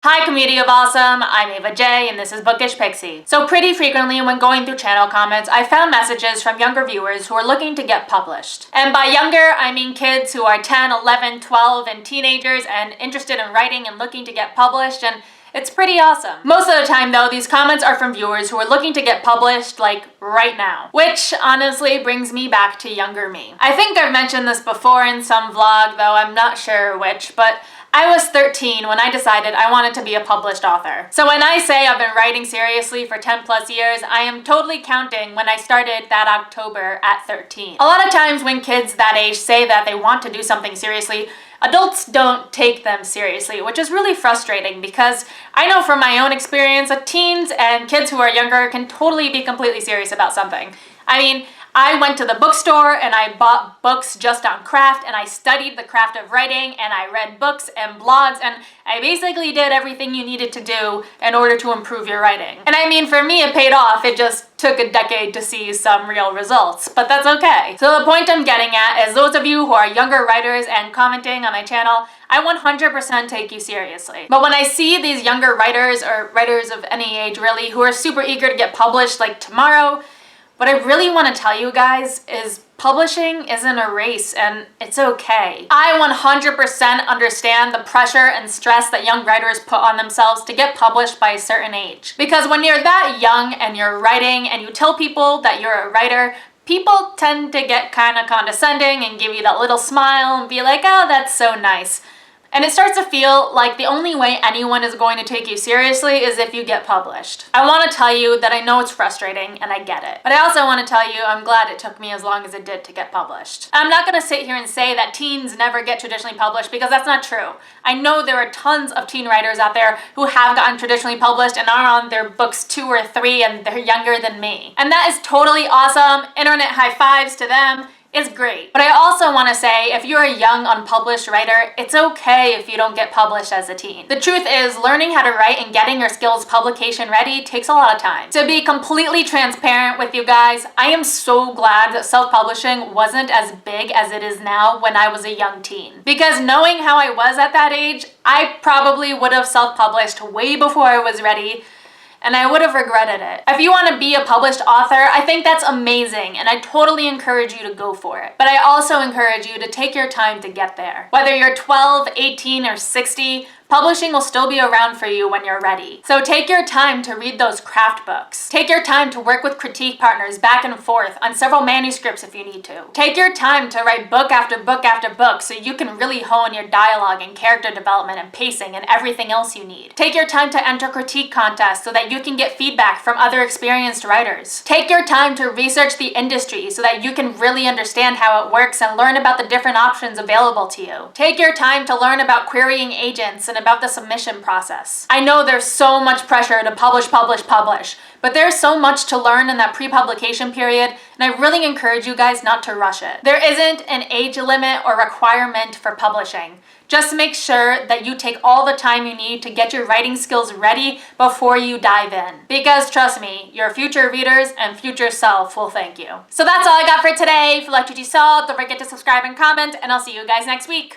Hi community of awesome, I'm Ava J and this is Bookish Pixie. So pretty frequently when going through channel comments, I found messages from younger viewers who are looking to get published. And by younger, I mean kids who are 10, 11, 12 and teenagers and interested in writing and looking to get published, and it's pretty awesome. Most of the time though, these comments are from viewers who are looking to get published like right now. Which honestly brings me back to younger me. I think I've mentioned this before in some vlog, though I'm not sure which, but I was 13 when I decided I wanted to be a published author. So when I say I've been writing seriously for 10 plus years, I am totally counting when I started that October at 13. A lot of times when kids that age say that they want to do something seriously, adults don't take them seriously, which is really frustrating because I know from my own experience that teens and kids who are younger can totally be completely serious about something. I mean, I went to the bookstore and I bought books just on craft, and I studied the craft of writing, and I read books and blogs, and I basically did everything you needed to do in order to improve your writing. And I mean, for me it paid off. It just took a decade to see some real results, but that's okay. So the point I'm getting at is those of you who are younger writers and commenting on my channel, I 100% take you seriously. But when I see these younger writers, or writers of any age really, who are super eager to get published like tomorrow, what I really want to tell you guys is publishing isn't a race, and it's okay. I 100% understand the pressure and stress that young writers put on themselves to get published by a certain age. Because when you're that young and you're writing and you tell people that you're a writer, people tend to get kind of condescending and give you that little smile and be like, oh, that's so nice. And it starts to feel like the only way anyone is going to take you seriously is if you get published. I want to tell you that I know it's frustrating and I get it. But I also want to tell you I'm glad it took me as long as it did to get published. I'm not going to sit here and say that teens never get traditionally published, because that's not true. I know there are tons of teen writers out there who have gotten traditionally published and are on their books 2 or 3 and they're younger than me. And that is totally awesome. Internet high fives to them. Is great. But I also want to say, if you're a young unpublished writer, it's okay if you don't get published as a teen. The truth is, learning how to write and getting your skills publication ready takes a lot of time. To be completely transparent with you guys, I am so glad that self-publishing wasn't as big as it is now when I was a young teen. Because knowing how I was at that age, I probably would have self-published way before I was ready, and I would have regretted it. If you want to be a published author, I think that's amazing, and I totally encourage you to go for it. But I also encourage you to take your time to get there. Whether you're 12, 18, or 60, publishing will still be around for you when you're ready. So take your time to read those craft books. Take your time to work with critique partners back and forth on several manuscripts if you need to. Take your time to write book after book after book so you can really hone your dialogue and character development and pacing and everything else you need. Take your time to enter critique contests so that you can get feedback from other experienced writers. Take your time to research the industry so that you can really understand how it works and learn about the different options available to you. Take your time to learn about querying agents and about the submission process. I know there's so much pressure to publish, but there's so much to learn in that pre-publication period, and I really encourage you guys not to rush it. There isn't an age limit or requirement for publishing. Just make sure that you take all the time you need to get your writing skills ready before you dive in. Because trust me, your future readers and future self will thank you. So that's all I got for today. If you liked what you saw, don't forget to subscribe and comment, and I'll see you guys next week.